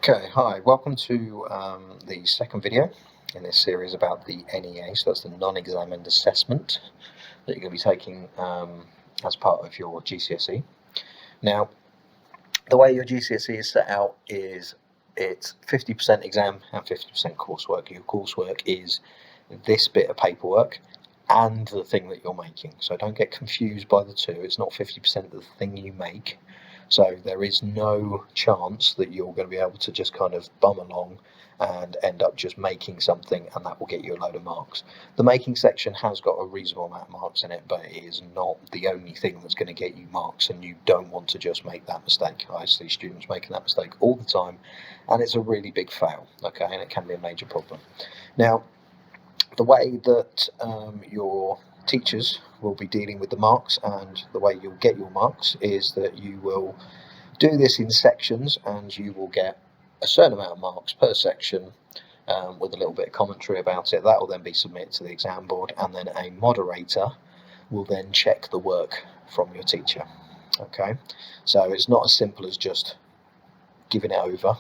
Okay, hi, welcome to the second video in this series about the NEA, so that's the non-examined assessment that you're going to be taking as part of your GCSE. Now, the way your GCSE is set out is it's 50% exam and 50% coursework. Your coursework is this bit of paperwork and the thing that you're making, so don't get confused by the two. It's not 50% of the thing you make. So there is no chance that you're going to be able to just kind of bum along and end up just making something and that will get you a load of marks. The making section has got a reasonable amount of marks in it, but it is not the only thing that's going to get you marks, and you don't want to just make that mistake. I see students making that mistake all the time, and it's a really big fail, okay, and it can be a major problem. Now, the way that your teachers will be dealing with the marks and the way you'll get your marks is that you will do this in sections, and you will get a certain amount of marks per section with a little bit of commentary about it. That will then be submitted to the exam board, and then a moderator will then check the work from your teacher. Okay, so it's not as simple as just giving it over.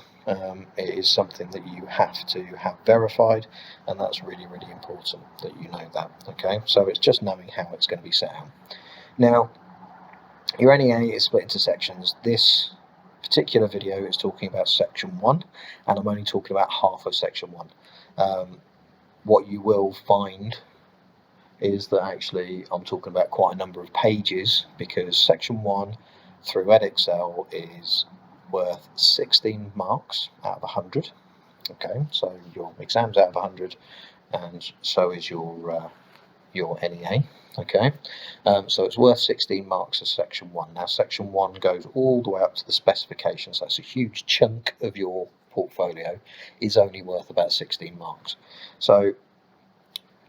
It is something that you have to have verified, and that's really, really important that you know that. Okay, so it's just knowing how it's going to be set out. Now, your NEA is split into sections. This particular video is talking about section 1, and I'm only talking about half of section 1. What you will find is that actually I'm talking about quite a number of pages, because section 1 through Edexcel is worth 16 marks out of 100. Okay, so your exam's out of 100, and so is your NEA. Okay, so it's worth 16 marks as section 1. Now, section 1 goes all the way up to the specification, so that's a huge chunk of your portfolio is only worth about 16 marks. So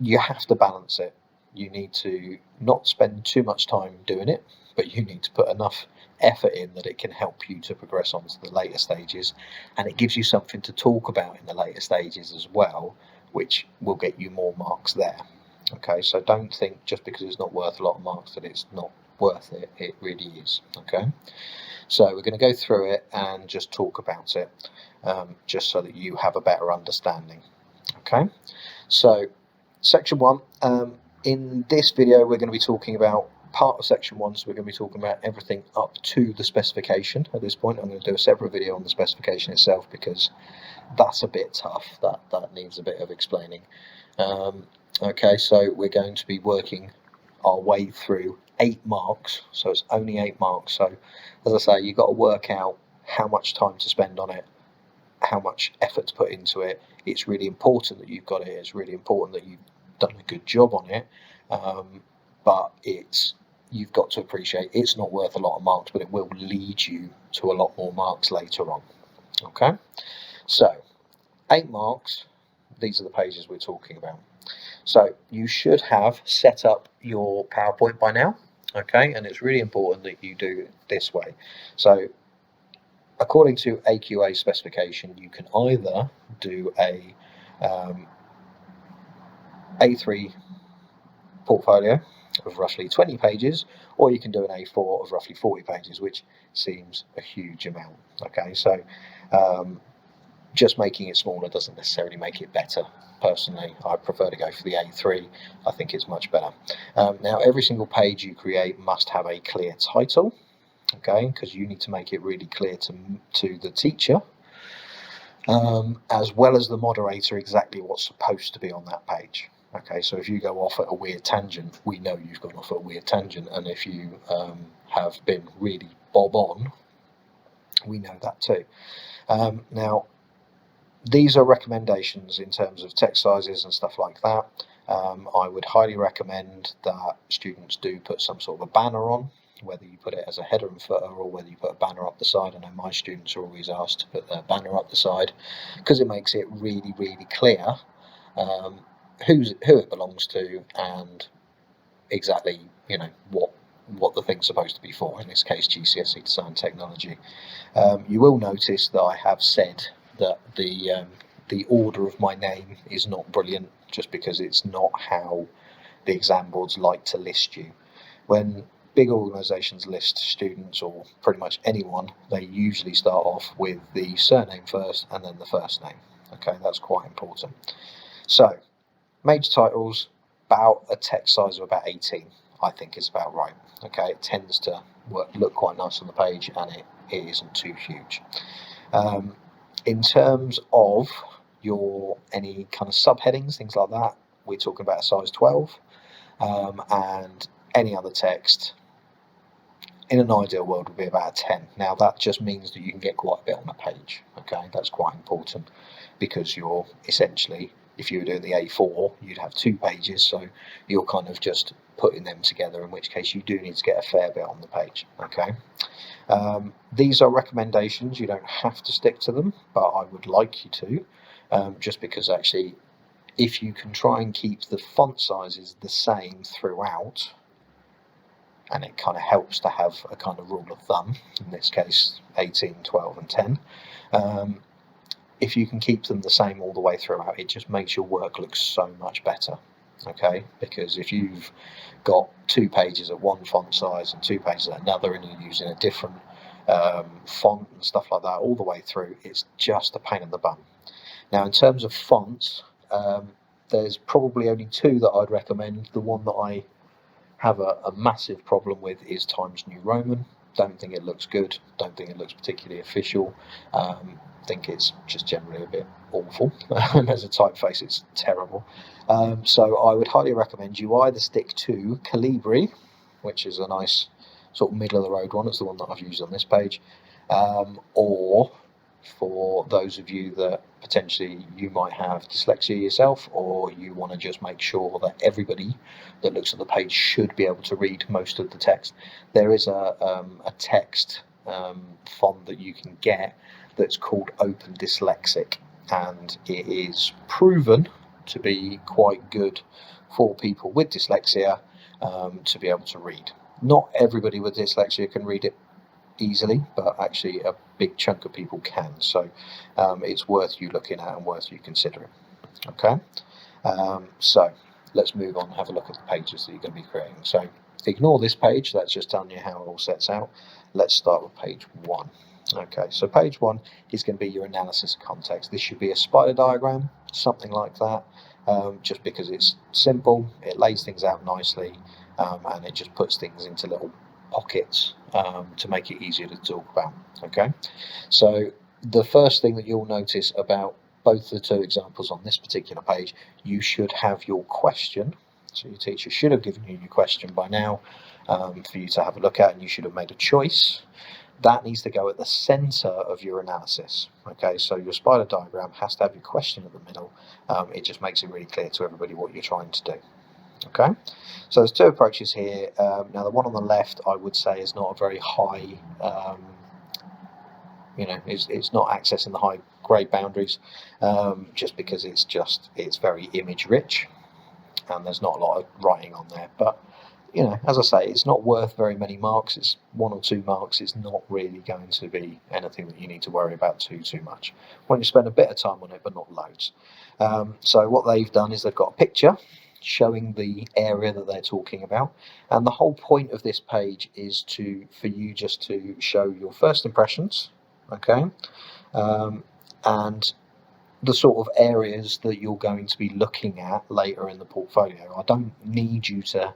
you have to balance it. You need to not spend too much time doing it, but you need to put enough effort in that it can help you to progress on to the later stages, and it gives you something to talk about in the later stages as well, which will get you more marks there. Okay, so don't think just because it's not worth a lot of marks that it's not worth it. It really is. Okay, so we're going to go through it and just talk about it, just so that you have a better understanding. Okay, so section 1, in this video we're going to be talking about part of section 1, so we're going to be talking about everything up to the specification. At this point I'm going to do a separate video on the specification itself, because that's a bit tough. That needs a bit of explaining. Okay, so we're going to be working our way through 8 marks, so it's only 8 marks. So as I say, you've got to work out how much time to spend on it, how much effort to put into it. It's really important that you've got it. It's really important that you've done a good job on it, but you've got to appreciate it's not worth a lot of marks, but it will lead you to a lot more marks later on. Okay, so 8 marks, these are the pages we're talking about. So you should have set up your PowerPoint by now, okay, and it's really important that you do it this way. So according to AQA specification, you can either do a A3 portfolio of roughly 20 pages, or you can do an A4 of roughly 40 pages, which seems a huge amount. Okay, so just making it smaller doesn't necessarily make it better. Personally, I prefer to go for the A3. I think it's much better. Now, every single page you create must have a clear title, okay, because you need to make it really clear to the teacher, as well as the moderator, exactly what's supposed to be on that page. Okay, so if you go off at a weird tangent, we know you've gone off at a weird tangent, and if you have been really bob on, we know that too. Now, these are recommendations in terms of text sizes and stuff like that. I would highly recommend that students do put some sort of a banner on, whether you put it as a header and footer or whether you put a banner up the side. I know my students are always asked to put their banner up the side, because it makes it really, really clear who it belongs to, and exactly, you know, what the thing's supposed to be for, in this case GCSE Design Technology. You will notice that I have said that the order of my name is not brilliant, just because it's not how the exam boards like to list you. When big organisations list students, or pretty much anyone, they usually start off with the surname first and then the first name. Okay, that's quite important. So major titles, about a text size of about 18, I think is about right. Okay, it tends to look quite nice on the page, and it isn't too huge. In terms of any kind of subheadings, things like that, we're talking about a size 12, and any other text in an ideal world would be about a 10. Now that just means that you can get quite a bit on a page. Okay, that's quite important, because you're essentially, if you were doing the A4, you'd have 2 pages, so you're kind of just putting them together, in which case you do need to get a fair bit on the page. Okay, these are recommendations, you don't have to stick to them, but I would like you to, just because actually if you can try and keep the font sizes the same throughout, and it kind of helps to have a kind of rule of thumb, in this case 18, 12 and 10, if you can keep them the same all the way throughout, it just makes your work look so much better. Okay, because if you've got 2 pages at one font size and 2 pages at another, and you're using a different font and stuff like that all the way through, it's just a pain in the bum. Now in terms of fonts, there's probably only 2 that I'd recommend. The one that I have a massive problem with is Times New Roman. Don't think it looks good, don't think it looks particularly official, think it's just generally a bit awful. As a typeface, it's terrible. So I would highly recommend you either stick to Calibri, which is a nice sort of middle of the road one, it's the one that I've used on this page, or for those of you that potentially you might have dyslexia yourself, or you want to just make sure that everybody that looks at the page should be able to read most of the text, there is a text font that you can get that's called Open Dyslexic, and it is proven to be quite good for people with dyslexia to be able to read. Not everybody with dyslexia can read it easily, but actually a big chunk of people can, so it's worth you looking at and worth you considering. Okay, so let's move on and have a look at the pages that you're going to be creating. So ignore this page, that's just telling you how it all sets out. Let's start with page 1. Okay, so page 1 is going to be your analysis of context. This should be a spider diagram, something like that, just because it's simple, it lays things out nicely, and it just puts things into little pockets to make it easier to talk about. Okay, so the first thing that you'll notice about both the 2 examples on this particular page, you should have your question. So your teacher should have given you your question by now for you to have a look at, and you should have made a choice. That needs to go at the center of your analysis. Okay, so your spider diagram has to have your question at the middle. It just makes it really clear to everybody what you're trying to do. Okay, so there's 2 approaches here. Now the one on the left, I would say, is not a very high, it's not accessing the high grade boundaries, just because it's very image rich, and there's not a lot of writing on there. But as I say, it's not worth very many marks. It's 1 or 2 marks. It's not really going to be anything that you need to worry about too much. When you spend a bit of time on it, but not loads. So what they've done is they've got a picture showing the area that they're talking about, and the whole point of this page is for you just to show your first impressions, okay, and the sort of areas that you're going to be looking at later in the portfolio. I don't need you to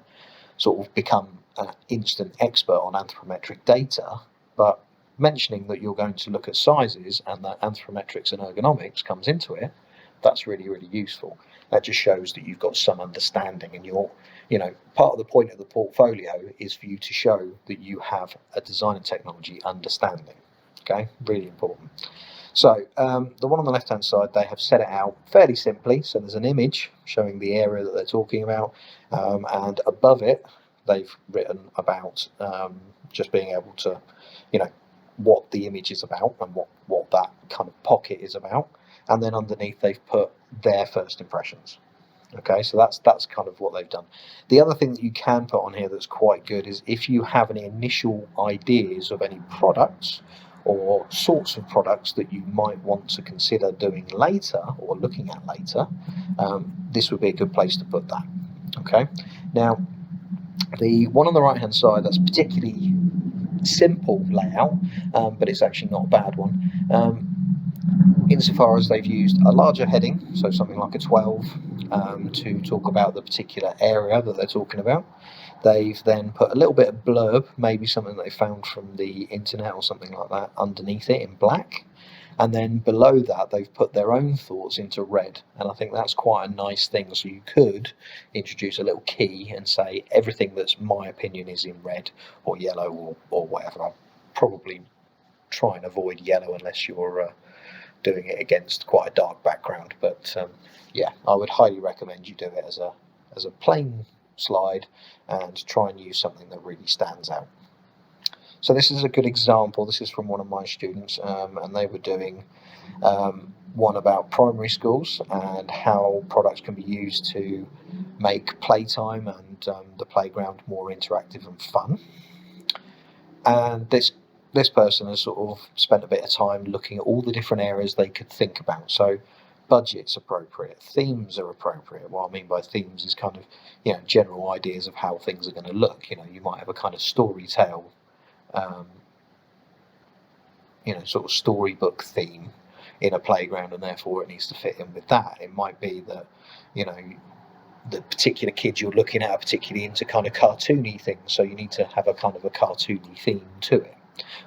sort of become an instant expert on anthropometric data, but mentioning that you're going to look at sizes and that anthropometrics and ergonomics comes into it, that's really, really useful. That just shows that you've got some understanding, and part of the point of the portfolio is for you to show that you have a design and technology understanding. Okay, really important. So the one on the left hand side, they have set it out fairly simply. So there's an image showing the area that they're talking about, and above it they've written about just being able to what the image is about and what that kind of pocket is about, and then underneath they've put their first impressions. Okay, so that's kind of what they've done. The other thing that you can put on here that's quite good is if you have any initial ideas of any products or sorts of products that you might want to consider doing later or looking at later, this would be a good place to put that. Okay, now The one on the right hand side, that's particularly simple layout, but it's actually not a bad one, insofar as they've used a larger heading, so something like a 12, to talk about the particular area that they're talking about. They've then put a little bit of blurb, maybe something that they found from the internet or something like that, underneath it in black. And then below that, they've put their own thoughts into red. And I think that's quite a nice thing. So you could introduce a little key and say everything that's my opinion is in red or yellow or whatever. I'll probably try and avoid yellow unless you're doing it against quite a dark background. But yeah, I would highly recommend you do it as a plain slide and try and use something that really stands out. So this is a good example. This is from one of my students, and they were doing one about primary schools and how products can be used to make playtime and the playground more interactive and fun. And this person has sort of spent a bit of time looking at all the different areas they could think about. So budget's appropriate, themes are appropriate. What I mean by themes is kind of, you know, general ideas of how things are going to look. You know, you might have a kind of story tale, you know, sort of storybook theme in a playground, and therefore it needs to fit in with that. It might be that, you know, the particular kids you're looking at are particularly into kind of cartoony things, so you need to have a kind of a cartoony theme to it.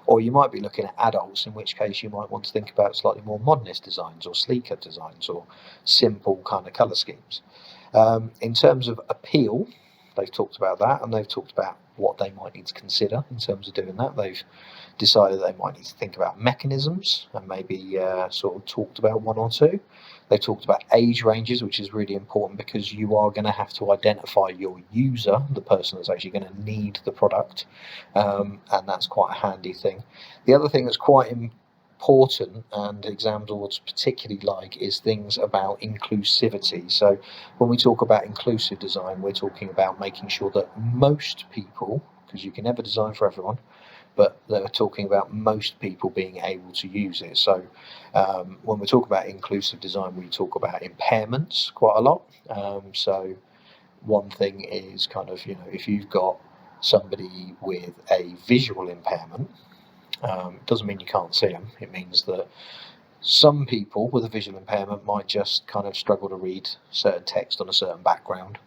Or you might be looking at adults, in which case you might want to think about slightly more modernist designs or sleeker designs or simple kind of colour schemes. In terms of appeal, they've talked about that, and they've talked about what they might need to consider in terms of doing that. They've decided they might need to think about mechanisms and maybe sort of talked about one or two. They've talked about age ranges, which is really important because you are going to have to identify your user, the person that's actually going to need the product, and that's quite a handy thing. The other thing that's quite important, and exam boards particularly like, is things about inclusivity. So when we talk about inclusive design, we're talking about making sure that most people, because you can never design for everyone, but they're talking about most people being able to use it. So when we talk about inclusive design, we talk about impairments quite a lot. So one thing is kind of, you know, if you've got somebody with a visual impairment, it doesn't mean you can't see them. It means that some people with a visual impairment might just kind of struggle to read certain text on a certain background.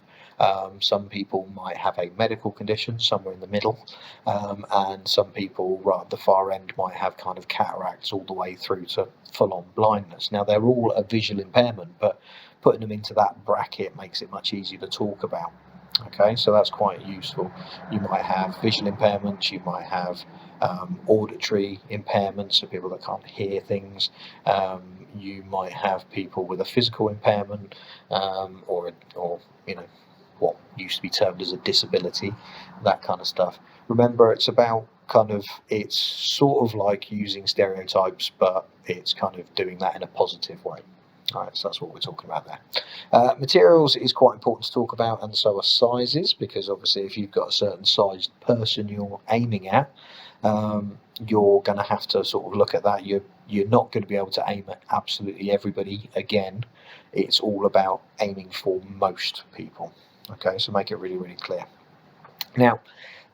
Some people might have a medical condition somewhere in the middle, and some people right at the far end might have kind of cataracts all the way through to full-on blindness. Now they're all a visual impairment, but putting them into that bracket makes it much easier to talk about. Okay, so that's quite useful. You might have visual impairments, you might have auditory impairments, so people that can't hear things. You might have people with a physical impairment, or you know, what used to be termed as a disability, that kind of stuff. Remember, it's about kind of, it's sort of like using stereotypes, but it's kind of doing that in a positive way. Alright, so that's what we're talking about there. Materials is quite important to talk about, and so are sizes, because obviously if you've got a certain sized person you're aiming at, you're going to have to sort of look at that. You're not going to be able to aim at absolutely everybody. Again, it's all about aiming for most people. Okay, so make it really, really clear. Now,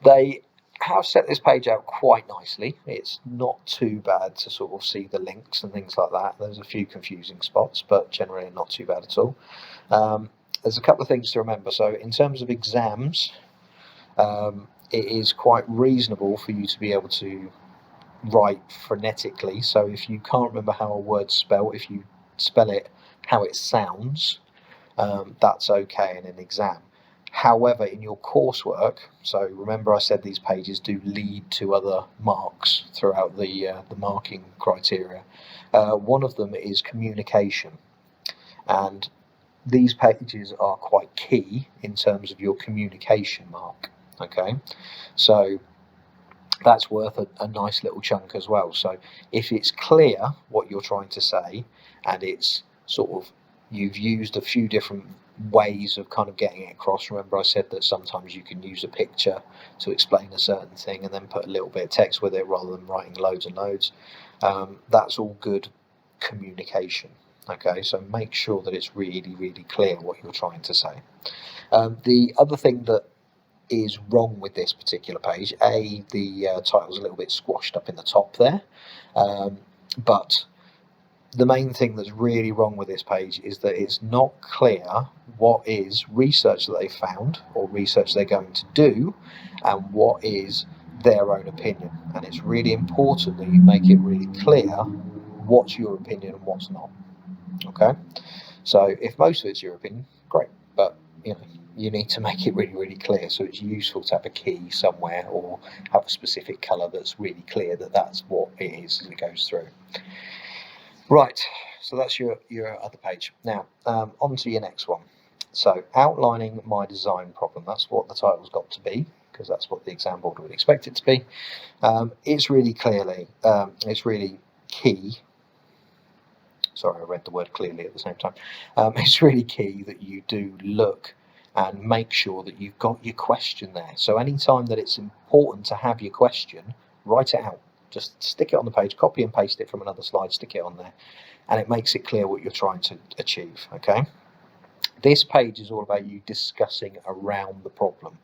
they have set this page out quite nicely. It's not too bad to sort of see the links and things like that. There's a few confusing spots, but generally not too bad at all. There's a couple of things to remember. So in terms of exams, it is quite reasonable for you to be able to write phonetically. So if you can't remember how a word's spelled, if you spell it how it sounds, that's okay in an exam. However, in your coursework, so remember I said these pages do lead to other marks throughout the marking criteria. One of them is communication, and these pages are quite key in terms of your communication mark. Okay, so that's worth a nice little chunk as well. So if it's clear what you're trying to say, and it's sort of, you've used a few different ways of kind of getting it across. Remember I said that sometimes you can use a picture to explain a certain thing and then put a little bit of text with it rather than writing loads and loads. That's all good communication. Okay, so make sure that it's really, really clear what you're trying to say. The other thing that is wrong with this particular page. The title's a little bit squashed up in the top there, but the main thing that's really wrong with this page is that it's not clear what is research that they found or research they're going to do and what is their own opinion. And it's really important that you make it really clear what's your opinion and what's not. Okay, so if most of it's your opinion, great, but you need to make it really, really clear. So it's useful to have a key somewhere or have a specific colour that's really clear that that's what it is as it goes through. Right, so that's your other page. Now, on to your next one. So, outlining my design problem. That's what the title's got to be, because that's what the exam board would expect it to be. It's really key. Sorry, I read the word clearly at the same time. It's really key that you do look and make sure that you've got your question there. So anytime that it's important to have your question, write it out. Just stick it on the page, copy and paste it from another slide, stick it on there, and it makes it clear what you're trying to achieve, okay? This page is all about you discussing around the problem.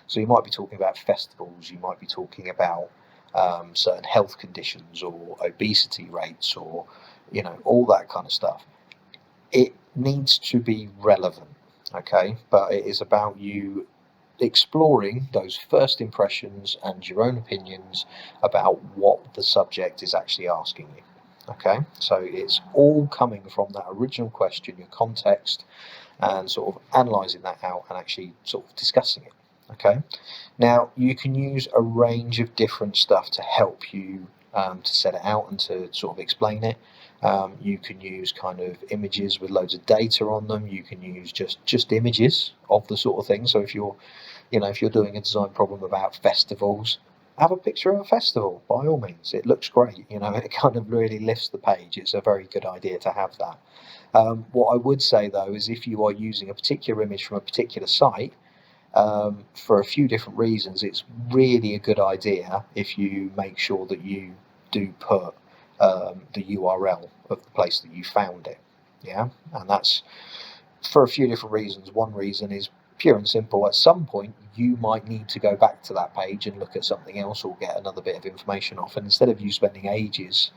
So you might be talking about festivals, you might be talking about certain health conditions or obesity rates or, all that kind of stuff. It needs to be relevant, okay? But it is about you exploring those first impressions and your own opinions about what the subject is actually asking you. Okay, so it's all coming from that original question, your context, and sort of analysing that out and actually sort of discussing it. Okay, now you can use a range of different stuff to help you to set it out and to sort of explain it. You can use kind of images with loads of data on them. You can use just images of the sort of thing. So if you're doing a design problem about festivals, have a picture of a festival, by all means. It looks great, and it kind of really lifts the page. It's a very good idea to have that. What I would say, though, is if you are using a particular image from a particular site, for a few different reasons, it's really a good idea if you make sure that you do put the URL of the place that you found it. Yeah, and that's for a few different reasons. One reason is pure and simple. At some point you might need to go back to that page and look at something else or get another bit of information off, and instead of you spending ages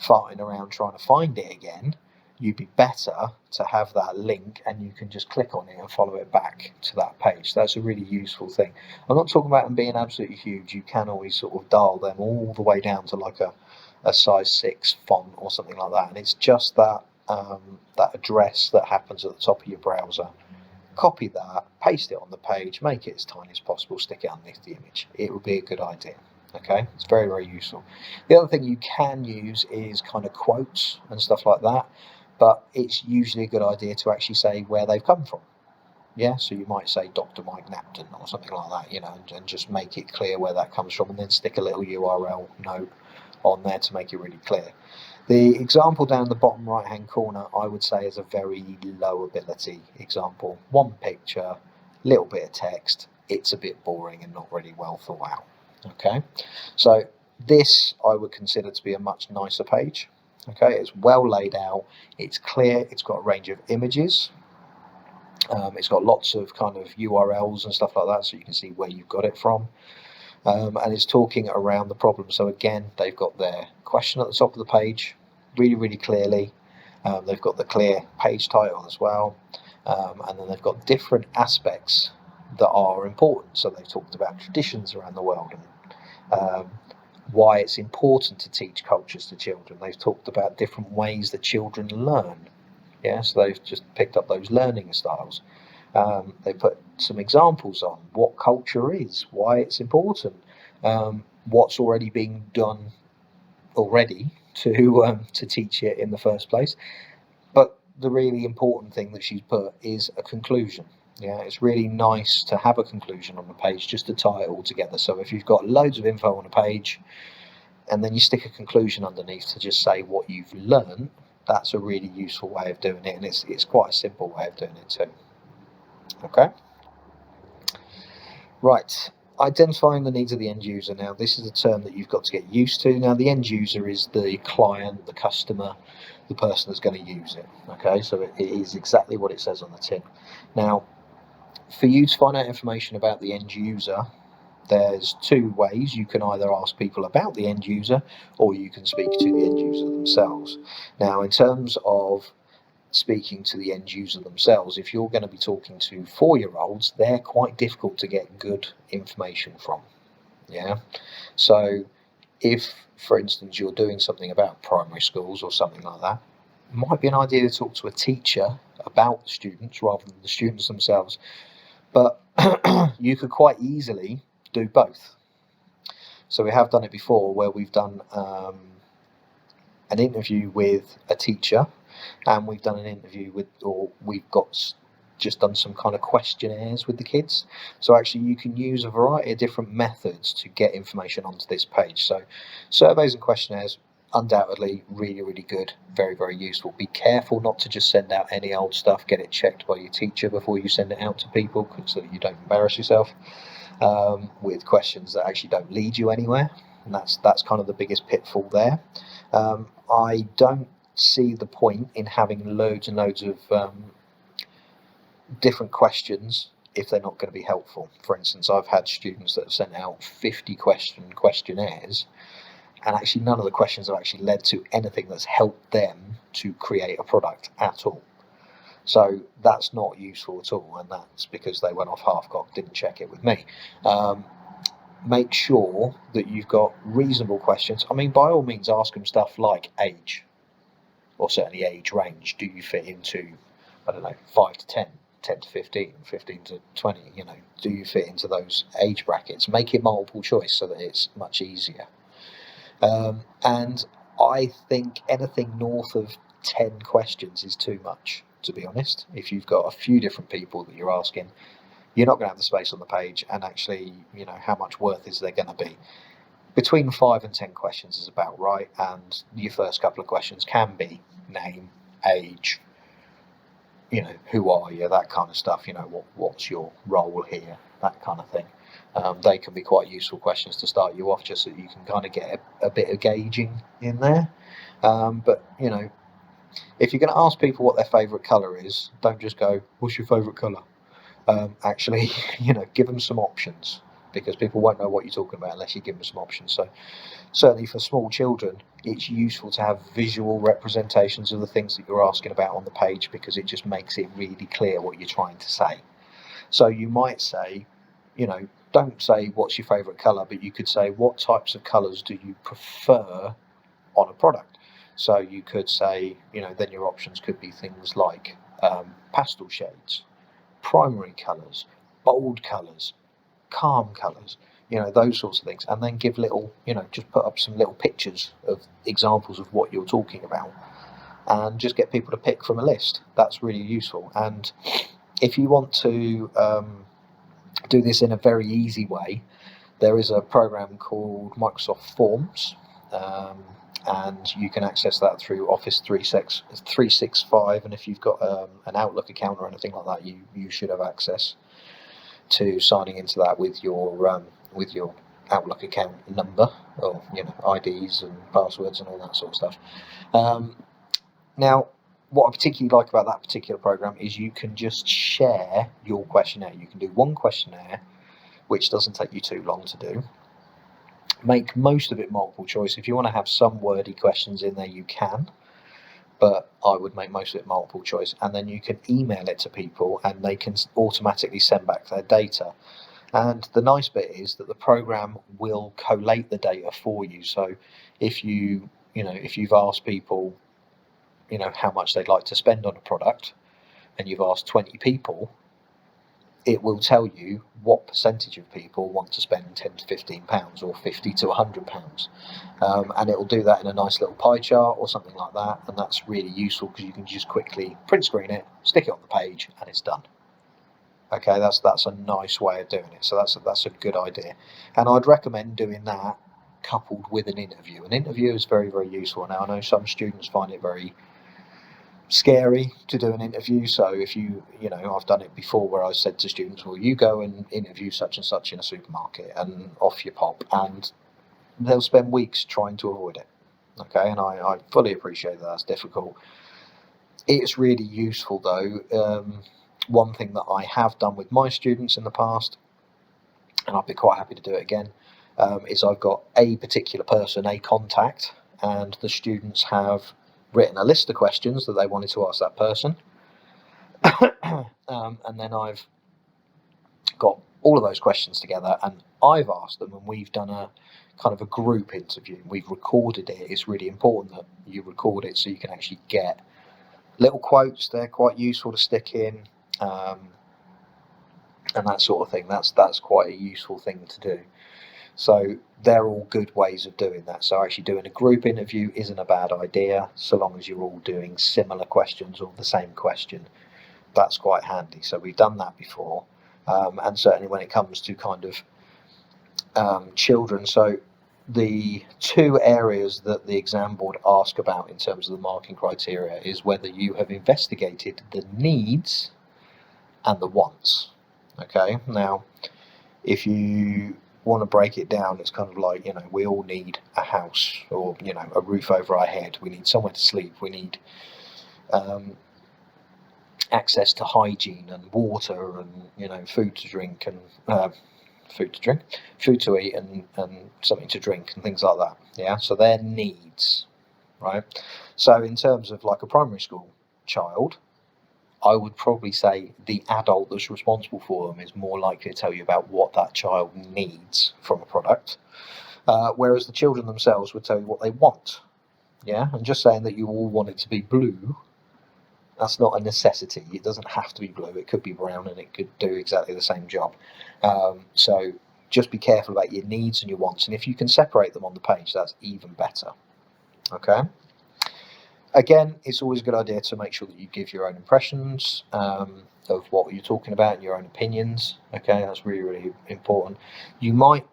farting around trying to find it again, you'd be better to have that link and you can just click on it and follow it back to that page. That's a really useful thing. I'm not talking about them being absolutely huge. You can always sort of dial them all the way down to like a size 6 font or something like that, and it's just that that address that happens at the top of your browser. Copy that, paste it on the page, make it as tiny as possible, stick it underneath the image. It would be a good idea. Okay, it's very, very useful. The other thing you can use is kind of quotes and stuff like that, but it's usually a good idea to actually say where they've come from. Yeah, so you might say Dr. Mike Napton or something like that, and just make it clear where that comes from, and then stick a little URL note on there to make it really clear. The example down the bottom right hand corner, I would say, is a very low ability example. One picture, little bit of text. It's a bit boring and not really well thought out. Okay, so this I would consider to be a much nicer page. Okay, it's well laid out, it's clear, it's got a range of images, it's got lots of kind of URLs and stuff like that, so you can see where you've got it from. And it's talking around the problem. So again, they've got their question at the top of the page really, really clearly. They've got the clear page title as well, and then they've got different aspects that are important. So they've talked about traditions around the world and why it's important to teach cultures to children. They've talked about different ways that children learn. Yeah, so they've just picked up those learning styles. They put some examples on what culture is, why it's important, what's already being done already to teach it in the first place. But the really important thing that she's put is a conclusion. Yeah, it's really nice to have a conclusion on the page just to tie it all together. So if you've got loads of info on a page and then you stick a conclusion underneath to just say what you've learned, that's a really useful way of doing it, and it's quite a simple way of doing it too. Okay, right, identifying the needs of the end user. Now this is a term that you've got to get used to. Now the end user is the client, the customer, the person that's going to use it. Okay, so it is exactly what it says on the tin. Now For you to find out information about the end user, there's two ways. You can either ask people about the end user, or you can speak to the end user themselves. Now, in terms of speaking to the end user themselves, if you're going to be talking to 4-year-olds, they're quite difficult to get good information from. Yeah. So if, for instance, you're doing something about primary schools or something like that, it might be an idea to talk to a teacher about the students rather than the students themselves. But you could quite easily do both. So we have done it before, where we've done an interview with a teacher, and we've done an interview with, or we've got just done some kind of questionnaires with the kids. So actually you can use a variety of different methods to get information onto this page. So surveys and questionnaires, undoubtedly really good, very useful. Be careful not to just send out any old stuff. Get it checked by your teacher before you send it out to people, so that you don't embarrass yourself with questions that actually don't lead you anywhere. And that's kind of the biggest pitfall there. I don't see the point in having loads and loads of different questions if they're not going to be helpful. For instance, I've had students that have sent out 50 questionnaires, and actually none of the questions have actually led to anything that's helped them to create a product at all. So that's not useful at all, and that's because they went off half-cocked, didn't check it with me. Make sure that you've got reasonable questions. I mean, by all means, ask them stuff like age, or certainly age range. Do you fit into, I don't know, 5 to 10, 10 to 15, 15 to 20, you know, do you fit into those age brackets? Make it multiple choice so that it's much easier. And I think anything north of 10 questions is too much, to be honest. If you've got a few different people that you're asking, you're not going to have the space on the page, and actually, you know, how much worth is there going to be? Between 5 and 10 questions is about right, and your first couple of questions can be name, age, you know, who are you, that kind of stuff, you know, what's your role here, that kind of thing. They can be quite useful questions to start you off, just so you can kind of get a bit of gauging in there. But, you know, if you're going to ask people what their favourite colour is, don't just go, what's your favourite colour? Actually, you know, give them some options, because people won't know what you're talking about unless you give them some options. So certainly for small children, it's useful to have visual representations of the things that you're asking about on the page, because it just makes it really clear what you're trying to say. So you might say, you know, don't say what's your favourite colour, but you could say what types of colours do you prefer on a product. So you could say, you know, then your options could be things like pastel shades, primary colours, bold colours, calm colours, you know, those sorts of things. And then give little, you know, just put up some little pictures of examples of what you're talking about, and just get people to pick from a list. That's really useful. And if you want to do this in a very easy way, there is a program called Microsoft Forms, and you can access that through Office 365, and if you've got an Outlook account or anything like that, you should have access to signing into that with your Outlook account number, or, you know, IDs and passwords and all that sort of stuff. Now, what I particularly like about that particular program is you can just share your questionnaire. You can do one questionnaire, which doesn't take you too long to do. Make most of it multiple choice. If you want to have some wordy questions in there, you can, but I would make most of it multiple choice, and then you can email it to people and they can automatically send back their data. And the nice bit is that the program will collate the data for you. So if you've asked people, you know, how much they'd like to spend on a product, and you've asked 20 people, it will tell you what percentage of people want to spend £10 to £15 or £50 to £100, and it will do that in a nice little pie chart or something like that. And that's really useful, because you can just quickly print screen it, stick it on the page, and it's done. Okay, that's a nice way of doing it. So that's a good idea, and I'd recommend doing that coupled with an interview. An interview is very useful. Now, I know some students find it very scary to do an interview, so if you know, I've done it before where I said to students, well, you go and interview such and such in a supermarket, and off you pop, and they'll spend weeks trying to avoid it. Okay, and I fully appreciate that that's difficult. It's really useful though, one thing that I have done with my students in the past, and I'd be quite happy to do it again, is I've got a particular person, a contact, and the students have written a list of questions that they wanted to ask that person. And then I've got all of those questions together, and I've asked them, and we've done a kind of a group interview. We've recorded it. It's really important that you record it so you can actually get little quotes. They're quite useful to stick in, and that sort of thing. That's quite a useful thing to do. So they're all good ways of doing that. So actually doing a group interview isn't a bad idea, so long as you're all doing similar questions or the same question. That's quite handy. So we've done that before, and certainly when it comes to kind of children. So the two areas that the exam board ask about in terms of the marking criteria is whether you have investigated the needs and the wants. Okay, now if you want to break it down, it's kind of like, we all need a house, or a roof over our head. We need somewhere to sleep. We need access to hygiene and water, and food to drink, and food to eat, and something to drink, and things like that. Yeah, so they're needs, right? So in terms of like a primary school child, I would probably say the adult that's responsible for them is more likely to tell you about what that child needs from a product, whereas the children themselves would tell you what they want. Yeah, and just saying that you all want it to be blue, that's not a necessity. It doesn't have to be blue. It could be brown, and it could do exactly the same job. So just be careful about your needs and your wants, and if you can separate them on the page, that's even better. Okay. Again, it's always a good idea to make sure that you give your own impressions of what you're talking about and your own opinions. Okay, that's really, really important. You might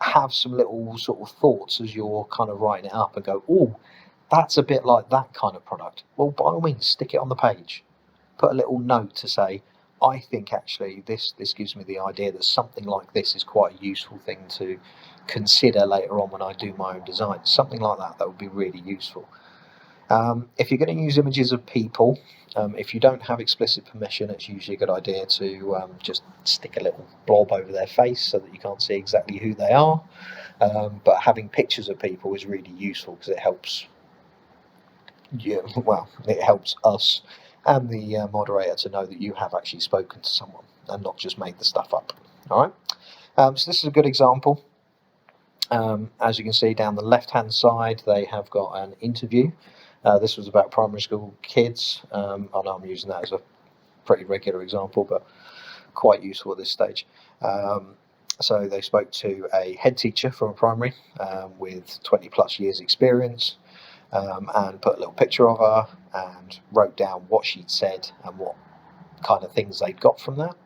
have some little sort of thoughts as you're kind of writing it up and go, oh, that's a bit like that kind of product. Well, by all means, stick it on the page. Put a little note to say, I think actually this gives me the idea that something like this is quite a useful thing to consider later on when I do my own design. Something like that would be really useful. If you're going to use images of people, if you don't have explicit permission, it's usually a good idea to just stick a little blob over their face so that you can't see exactly who they are. But having pictures of people is really useful because it helps it helps us and the moderator to know that you have actually spoken to someone and not just made the stuff up. All right. So this is a good example. As you can see down the left-hand side, they have got an interview. This was about primary school kids. I know I'm using that as a pretty regular example, but quite useful at this stage. So they spoke to a head teacher from a primary with 20 plus years experience, and put a little picture of her and wrote down what she'd said and what kind of things they'd got from that.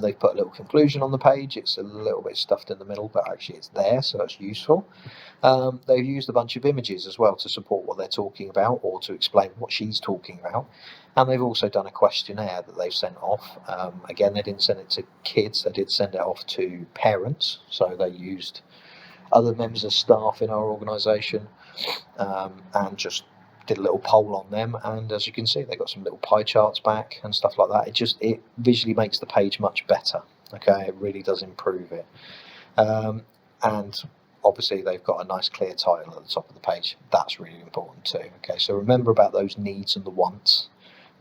They've put a little conclusion on the page. It's a little bit stuffed in the middle, but actually it's there, so that's useful. They've used a bunch of images as well to support what they're talking about or to explain what she's talking about. And they've also done a questionnaire that they've sent off. Again, they didn't send it to kids, they did send it off to parents. So they used other members of staff in our organisation and just did a little poll on them, and as you can see, they got some little pie charts back and stuff like that. It visually makes the page much better. Okay, it really does improve it. And obviously they've got a nice clear title at the top of the page. That's really important too. Okay, so remember about those needs and the wants.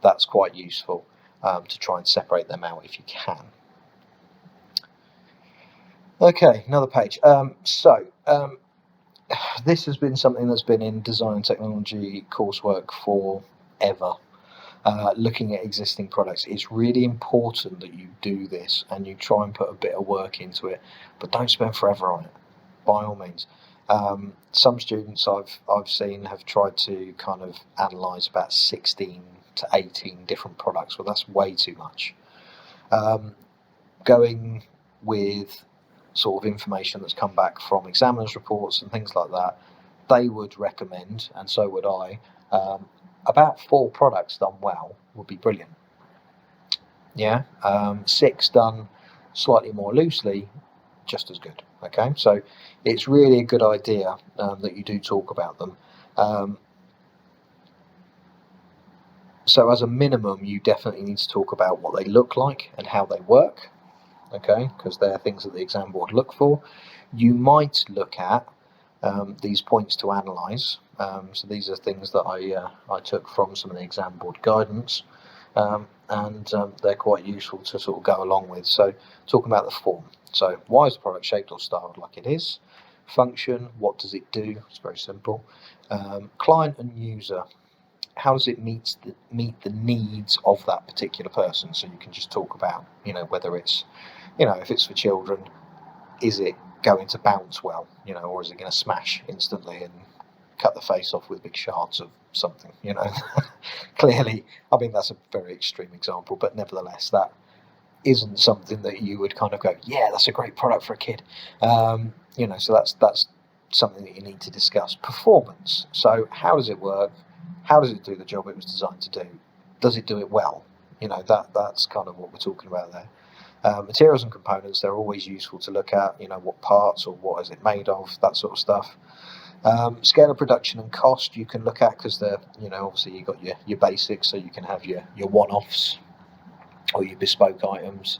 That's quite useful to try and separate them out if you can. Okay, another page. This has been something that's been in design and technology coursework forever. Looking at existing products, it's really important that you do this and you try and put a bit of work into it, but don't spend forever on it, by all means. Some students I've seen have tried to kind of analyse about 16 to 18 different products. Well, that's way too much. Going with sort of information that's come back from examiners' reports and things like that, they would recommend, and so would I, about 4 products done well would be brilliant. Yeah, 6 done slightly more loosely, just as good. Okay, so it's really a good idea that you do talk about them. So as a minimum, you definitely need to talk about what they look like and how they work, okay, because they're things that the exam board look for. You might look at these points to analyse. So these are things that I took from some of the exam board guidance, and they're quite useful to sort of go along with. So talking about the form. So why is the product shaped or styled like it is? Function, what does it do? It's very simple. Client and user, how does it meet the needs of that particular person? So you can just talk about, whether it's, if it's for children, is it going to bounce well, or is it going to smash instantly and cut the face off with big shards of something, Clearly, I mean, that's a very extreme example, but nevertheless, that isn't something that you would kind of go, yeah, that's a great product for a kid. So that's something that you need to discuss. Performance. So how does it work? How does it do the job it was designed to do? Does it do it well? That's kind of what we're talking about there. Materials and components, they're always useful to look at, what parts or what is it made of, that sort of stuff. Scale of production and cost you can look at, because they're, obviously you've got your basics, so you can have your one-offs or your bespoke items.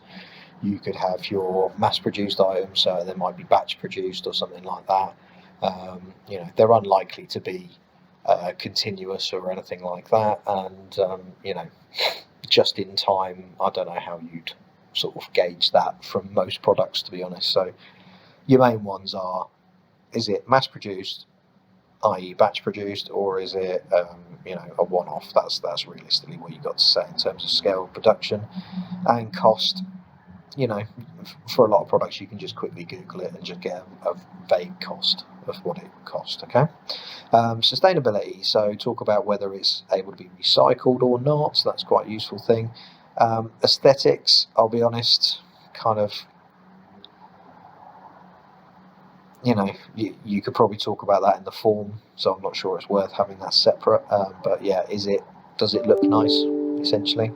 You could have your mass-produced items, so they might be batch-produced or something like that. They're unlikely to be continuous or anything like that, and just in time, I don't know how you'd sort of gauge that from most products, to be honest. So your main ones are, is it mass-produced, i.e. batch-produced, or is it a one-off? That's realistically what you've got to say in terms of scale of production. And cost, for a lot of products you can just quickly Google it and just get a vague cost of what it would cost, okay? Sustainability, so talk about whether it's able to be recycled or not, so that's quite a useful thing. Aesthetics, I'll be honest, kind of, you could probably talk about that in the form, so I'm not sure it's worth having that separate, but yeah, does it look nice, essentially?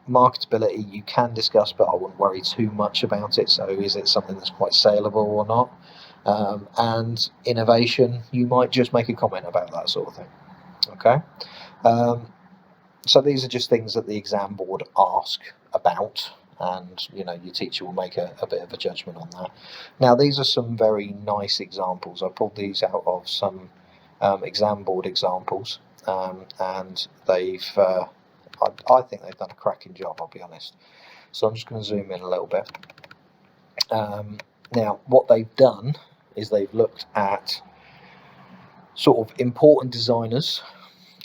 Marketability you can discuss, but I wouldn't worry too much about it. So is it something that's quite saleable or not? And innovation, you might just make a comment about that sort of thing, okay? So these are just things that the exam board ask about, and your teacher will make a bit of a judgment on that. Now these are some very nice examples. I pulled these out of some exam board examples, and they've I think they've done a cracking job, I'll be honest. So I'm just going to zoom in a little bit. Now what they've done is they've looked at sort of important designers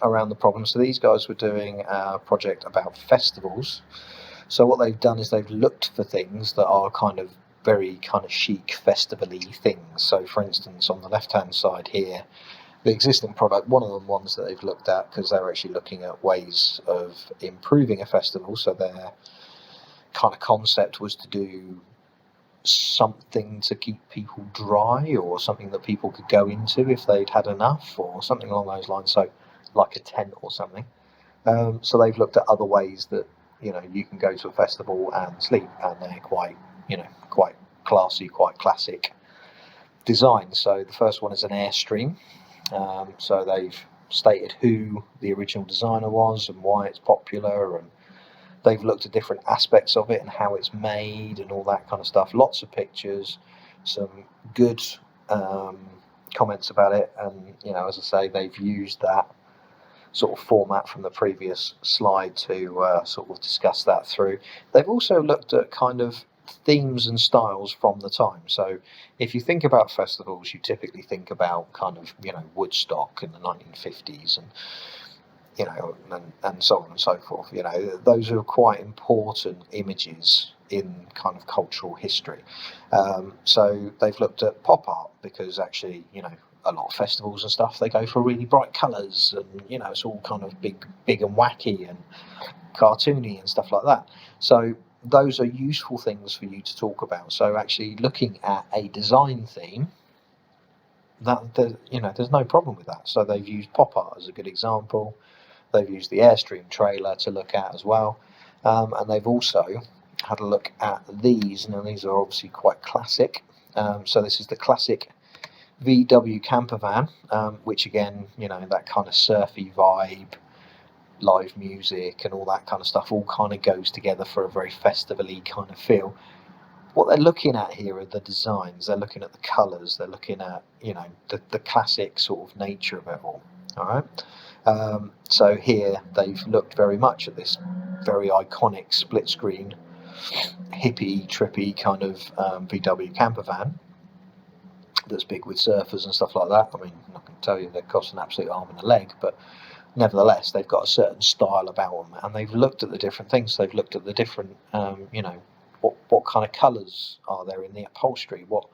around the problem. So these guys were doing a project about festivals. So what they've done is they've looked for things that are kind of very kind of chic festival-y things. So for instance, on the left hand side here, the existing product, one of the ones that they've looked at, because they're actually looking at ways of improving a festival, so their kind of concept was to do something to keep people dry, or something that people could go into if they'd had enough, or something along those lines, so like a tent or something. So they've looked at other ways that you can go to a festival and sleep, and they're quite classy, quite classic design. So the first one is an Airstream. So they've stated who the original designer was and why it's popular, and they've looked at different aspects of it and how it's made and all that kind of stuff. Lots of pictures, some good comments about it, and as I say, they've used that sort of format from the previous slide to sort of discuss that through. They've also looked at kind of themes and styles from the time. So if you think about festivals, you typically think about kind of Woodstock in the 1950s, and and so on and so forth. Those are quite important images in kind of cultural history. So they've looked at pop art, because actually a lot of festivals and stuff, they go for really bright colours, and it's all kind of big and wacky and cartoony and stuff like that. So those are useful things for you to talk about. So actually looking at a design theme, there's no problem with that. So they've used pop art as a good example. They've used the Airstream trailer to look at as well, and they've also had a look at these. Now these are obviously quite classic. So this is the classic VW camper van, which again, that kind of surfy vibe, live music and all that kind of stuff all kind of goes together for a very festival-y kind of feel. What they're looking at here are the designs, they're looking at the colours, they're looking at, you know, the classic sort of nature of it all. Alright, so here they've looked very much at this very iconic split screen hippie trippy kind of VW camper van that's big with surfers and stuff like that. I mean, I can tell you they cost an absolute arm and a leg, but nevertheless they've got a certain style about them, and they've looked at the different things. They've looked at the different you know, what kind of colours are there in the upholstery, what,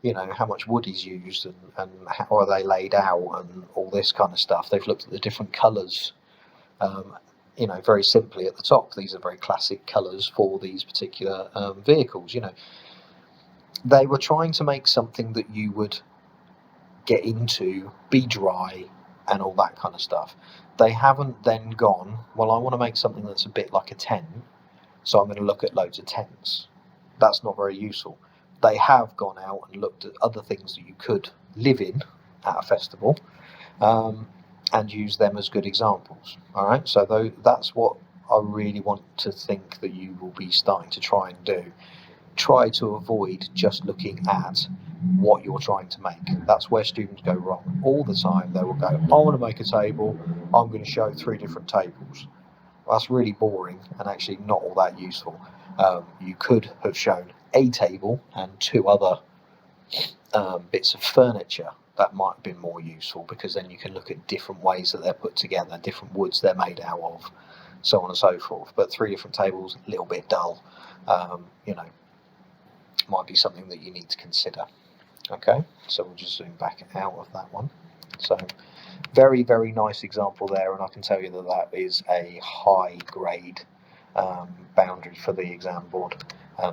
you know, how much wood is used, and how are they laid out, and all this kind of stuff. They've looked at the different colours, you know, very simply at the top, these are very classic colours for these particular vehicles. You know, they were trying to make something that you would get into, be dry, and all that kind of stuff. They haven't then gone, well, I want to make something that's a bit like a tent, so I'm going to look at loads of tents. That's not very useful. They have gone out and looked at other things that you could live in at a festival, and use them as good examples. Alright, so that's what I really want to think that you will be starting to try and do. Try to avoid just looking at what you're trying to make. That's where students go wrong all the time. They will go, I want to make a table, I'm going to show 3 different tables. Well, that's really boring and actually not all that useful. You could have shown a table and 2 other bits of furniture. That might have been more useful, because then you can look at different ways that they're put together, different woods they're made out of, so on and so forth. But 3 different tables, a little bit dull. You know, might be something that you need to consider. Okay, so we'll just zoom back out of that one. So very, very nice example there, and I can tell you that that is a high grade boundary for the exam board.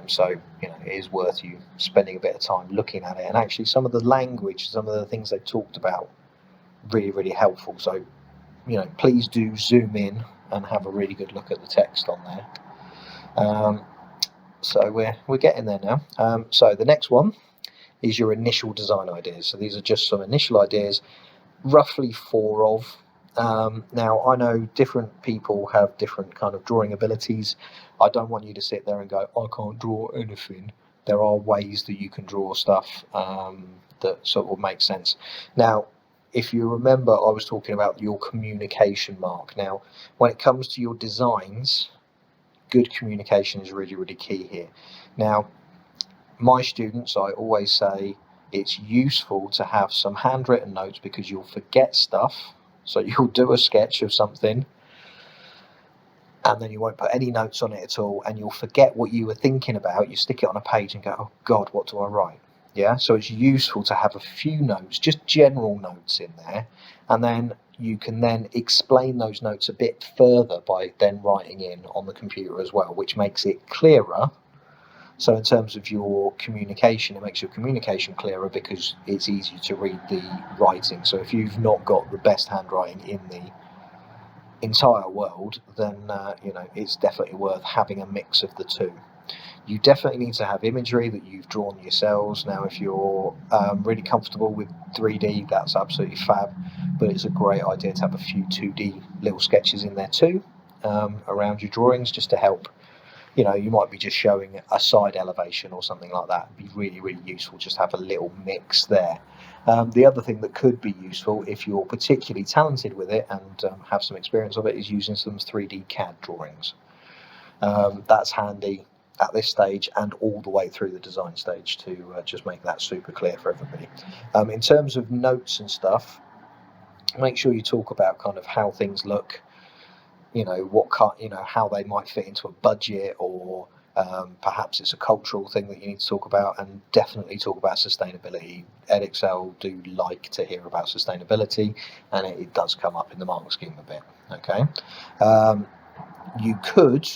So, you know, it is worth you spending a bit of time looking at it, and actually some of the language, some of the things they talked about, really, really helpful. So, you know, please do zoom in and have a really good look at the text on there. So we're getting there now. So the next one is your initial design ideas. So these are just some initial ideas, roughly 4 of. Now, I know different people have different kind of drawing abilities. I don't want you to sit there and go, I can't draw anything. There are ways that you can draw stuff that sort of make sense. Now, if you remember, I was talking about your communication mark. Now, when it comes to your designs, good communication is really, really key here. Now, my students, I always say it's useful to have some handwritten notes, because you'll forget stuff. So you'll do a sketch of something, and then you won't put any notes on it at all, and you'll forget what you were thinking about. You stick it on a page and go, oh God, what do I write? Yeah, so it's useful to have a few notes, just general notes in there, and then you can then explain those notes a bit further by then writing in on the computer as well, which makes it clearer. So in terms of your communication, it makes your communication clearer, because it's easier to read the writing. So if you've not got the best handwriting in the entire world, then you know, it's definitely worth having a mix of the 2. You definitely need to have imagery that you've drawn yourselves. Now, if you're really comfortable with 3D, that's absolutely fab, but it's a great idea to have a few 2D little sketches in there too, around your drawings, just to help. You know, you might be just showing a side elevation or something like that. It'd be really, really useful just to have a little mix there. The other thing that could be useful, if you're particularly talented with it and have some experience of it, is using some 3D CAD drawings. That's handy at this stage and all the way through the design stage to just make that super clear for everybody. In terms of notes and stuff, make sure you talk about kind of how things look, you know, how they might fit into a budget, or perhaps it's a cultural thing that you need to talk about, and definitely talk about sustainability. Edexcel do like to hear about sustainability, and it does come up in the mark scheme a bit. Okay, you could,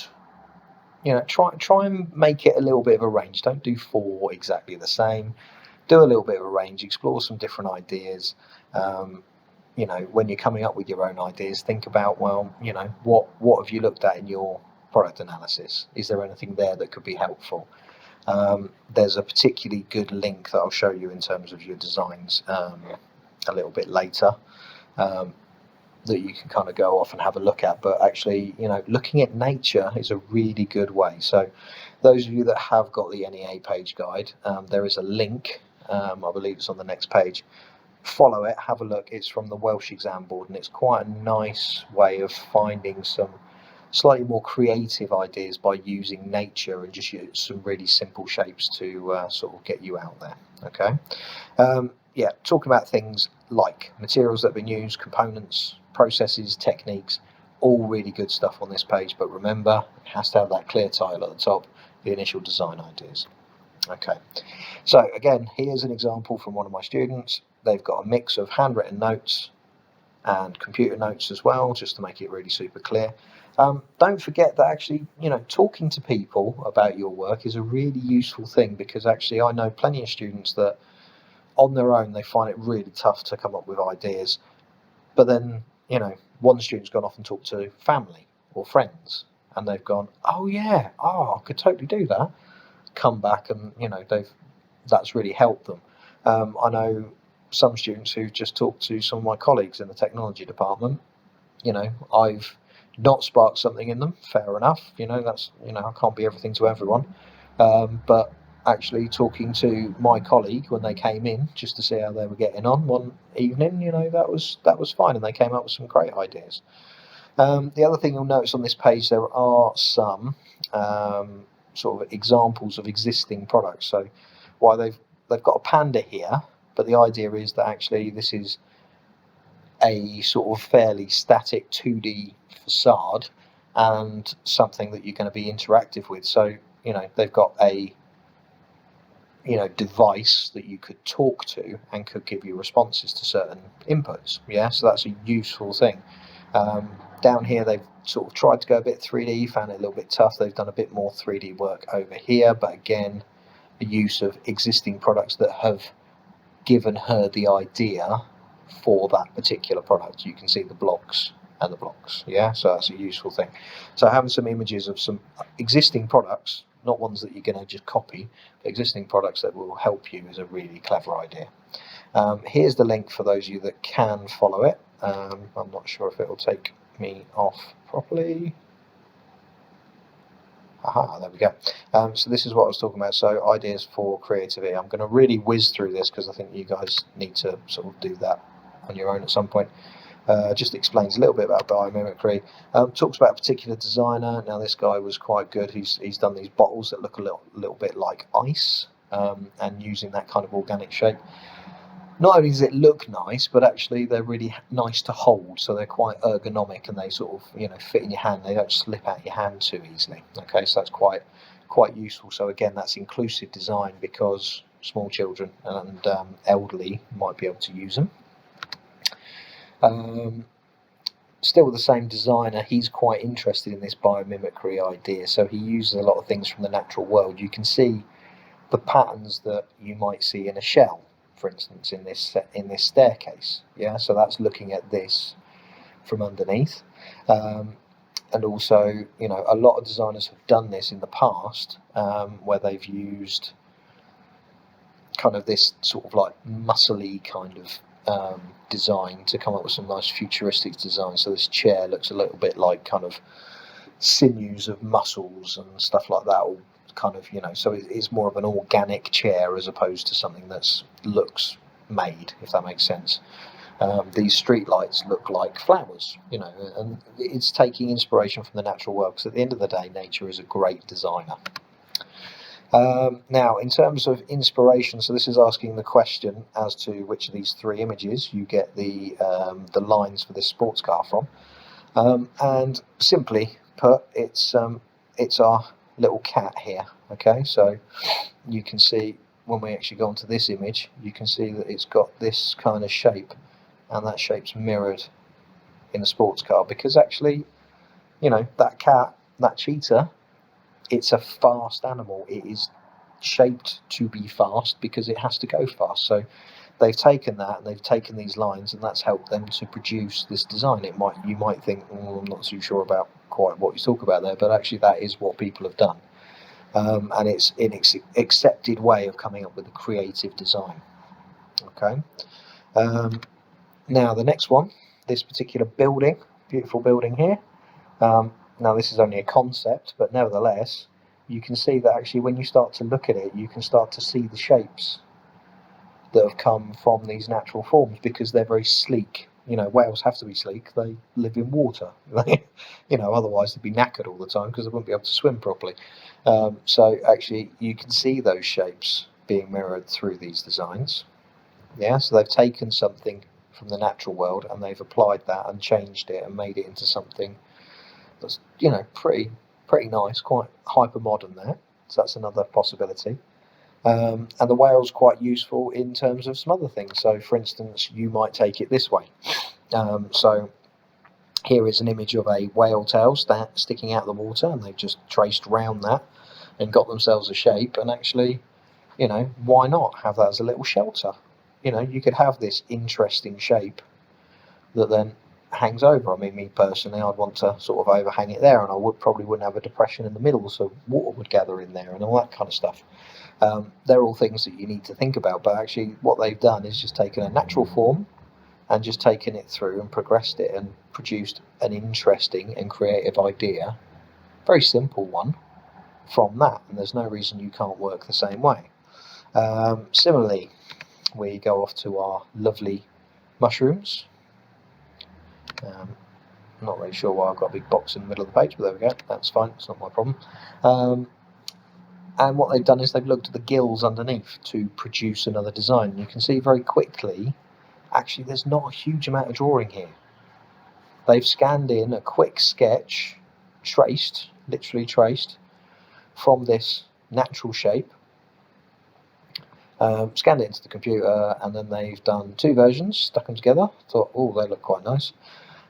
you know, try and make it a little bit of a range. Don't do 4 exactly the same. Do a little bit of a range. Explore some different ideas. You know, when you're coming up with your own ideas, think about, well, you know, what have you looked at in your product analysis? Is there anything there that could be helpful? There's a particularly good link that I'll show you in terms of your designs a little bit later. that you can kind of go off and have a look at, but actually, you know, looking at nature is a really good way. So those of you that have got the NEA page guide, there is a link, I believe it's on the next page. Follow it, have a look. It's from the Welsh Exam Board, and it's quite a nice way of finding some slightly more creative ideas by using nature and just use some really simple shapes to sort of get you out there. Okay. Yeah, talking about things like materials that have been used, components, processes, techniques, all really good stuff on this page, but remember, it has to have that clear title at the top, the initial design ideas. Okay, so again, here's an example from one of my students. They've got a mix of handwritten notes and computer notes as well, just to make it really super clear. Don't forget that actually, you know, talking to people about your work is a really useful thing, because actually I know plenty of students that on their own they find it really tough to come up with ideas, but then, you know, one student's gone off and talked to family or friends and they've gone, oh yeah, I could totally do that, come back, and you know, that's really helped them. I know some students who just talked to some of my colleagues in the technology department. You know, I've not sparked something in them, fair enough, you know, that's, you know, I can't be everything to everyone, but actually talking to my colleague when they came in just to see how they were getting on one evening, you know, that was fine, and they came up with some great ideas. The other thing you'll notice on this page, there are some sort of examples of existing products. So while they've got a panda here, but the idea is that actually this is a sort of fairly static 2D facade and something that you're going to be interactive with. So, you know, they've got a, you know, device that you could talk to and could give you responses to certain inputs. Yeah, so that's a useful thing. Down here they've sort of tried to go a bit 3D, found it a little bit tough. They've done a bit more 3D work over here, but again, the use of existing products that have given her the idea for that particular product. You can see the blocks and the blocks, yeah, so that's a useful thing. So having some images of some existing products, not ones that you're going to just copy, but existing products that will help you, is a really clever idea. Here's the link for those of you that can follow it. I'm not sure if it will take me off properly. Aha, there we go. So this is what I was talking about, so ideas for creativity. I'm going to really whiz through this because I think you guys need to sort of do that on your own at some point. Just explains a little bit about biomimicry. Talks about a particular designer. Now this guy was quite good. He's done these bottles that look a little bit like ice, and using that kind of organic shape. Not only does it look nice, but actually they're really nice to hold, so they're quite ergonomic and they sort of, you know, fit in your hand. They don't slip out your hand too easily. Okay, so that's quite useful. So again, that's inclusive design because small children and elderly might be able to use them. Still the same designer, he's quite interested in this biomimicry idea, so he uses a lot of things from the natural world. You can see the patterns that you might see in a shell, for instance, in this staircase. Yeah, so that's looking at this from underneath. And also, you know, a lot of designers have done this in the past, where they've used kind of this sort of like muscly kind of design to come up with some nice futuristic design. So this chair looks a little bit like kind of sinews of muscles and stuff like that, all kind of, you know, so it's more of an organic chair as opposed to something that's looks made, if that makes sense. These street lights look like flowers, you know, and it's taking inspiration from the natural world, because at the end of the day, nature is a great designer. Now, in terms of inspiration, so this is asking the question as to which of these three images you get the lines for this sports car from, and simply put, it's our little cat here. Okay, so you can see when we actually go onto this image, you can see that it's got this kind of shape, and that shape's mirrored in the sports car, because actually, you know, that cat, that cheetah, it's a fast animal. It is shaped to be fast because it has to go fast. So they've taken that and they've taken these lines, and that's helped them to produce this design. You might think, I'm not too sure about quite what you talk about there, but actually that is what people have done, and it's an accepted way of coming up with a creative design. Okay, now the next one this particular building, beautiful building here. Now this is only a concept, but nevertheless, you can see that actually when you start to look at it, you can start to see the shapes that have come from these natural forms, because they're very sleek. You know, whales have to be sleek. They live in water. You know, otherwise they'd be knackered all the time because they wouldn't be able to swim properly. So actually, you can see those shapes being mirrored through these designs. Yeah, so they've taken something from the natural world and they've applied that and changed it and made it into something that's, you know, pretty nice, quite hyper modern there. So that's another possibility. And the whale's quite useful in terms of some other things. So for instance, you might take it this way. So here is an image of a whale tail sticking out of the water, and they've just traced round that and got themselves a shape. And actually, you know, why not have that as a little shelter? You know, you could have this interesting shape that then hangs over. I mean, me personally, I'd want to sort of overhang it there, and I probably wouldn't have a depression in the middle, so water would gather in there and all that kind of stuff. They're all things that you need to think about, but actually what they've done is just taken a natural form and just taken it through and progressed it and produced an interesting and creative idea, very simple one, from that, and there's no reason you can't work the same way. Similarly, we go off to our lovely mushrooms. I'm not really sure why I've got a big box in the middle of the page, but there we go, that's fine, it's not my problem. And what they've done is they've looked at the gills underneath to produce another design. You can see very quickly, actually there's not a huge amount of drawing here. They've scanned in a quick sketch, traced, literally traced, from this natural shape, scanned it into the computer, and then they've done two versions, stuck them together, thought, oh, they look quite nice,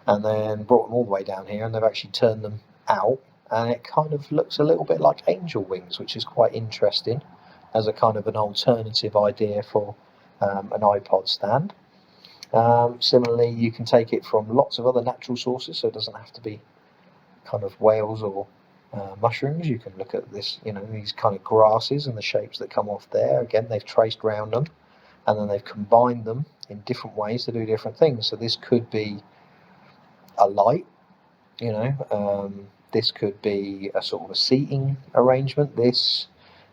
and then brought them all the way down here, and they've actually turned them out, and it kind of looks a little bit like angel wings, which is quite interesting as a kind of an alternative idea for an iPod stand. Similarly, you can take it from lots of other natural sources, so it doesn't have to be kind of whales or mushrooms. You can look at this, you know, these kind of grasses and the shapes that come off there. Again, they've traced round them, and then they've combined them in different ways to do different things. So this could be a light, you know, this could be a sort of a seating arrangement. This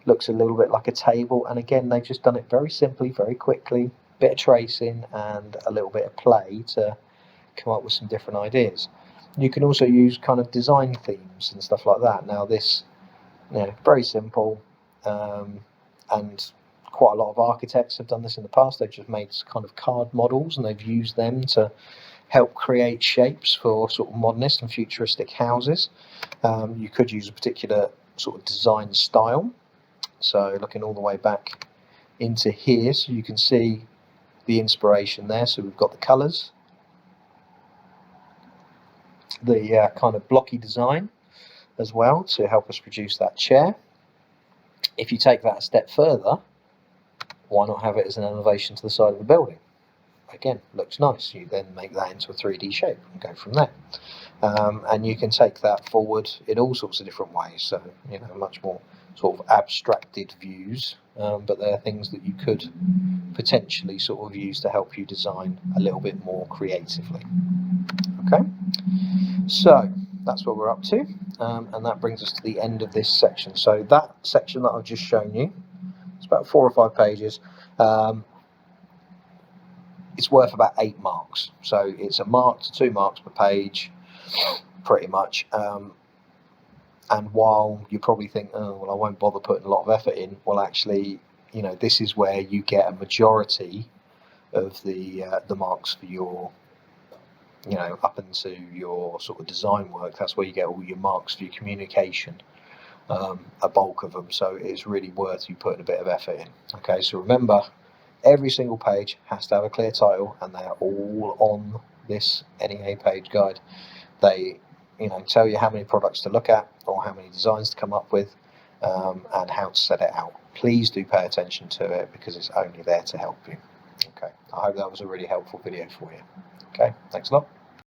looks a little bit like a table, and again, they've just done it very simply, very quickly, bit of tracing and a little bit of play to come up with some different ideas. You can also use kind of design themes and stuff like that. Now this, you know, very simple, and quite a lot of architects have done this in the past. They've just made kind of card models and they've used them to help create shapes for sort of modernist and futuristic houses. You could use a particular sort of design style. So looking all the way back into here, so you can see the inspiration there. So we've got the colours, the kind of blocky design as well to help us produce that chair. If you take that a step further, why not have it as an elevation to the side of the building? Again, looks nice. You then make that into a 3D shape and go from there. And you can take that forward in all sorts of different ways. So, you know, much more sort of abstracted views, but they're things that you could potentially sort of use to help you design a little bit more creatively. Okay, so that's what we're up to, and that brings us to the end of this section. So that section that I've just shown you, it's about 4 or 5 pages. It's worth about 8 marks, so it's a mark to 2 marks per page, pretty much. And while you probably think, oh well, I won't bother putting a lot of effort in, well, actually, you know, this is where you get a majority of the marks for your, you know, up into your sort of design work. That's where you get all your marks for your communication, a bulk of them. So it's really worth you putting a bit of effort in. Okay, so remember, every single page has to have a clear title, and they are all on this NEA page guide. They, you know, tell you how many products to look at or how many designs to come up with, and how to set it out. Please do pay attention to it because it's only there to help you. Okay, I hope that was a really helpful video for you. Okay, thanks a lot.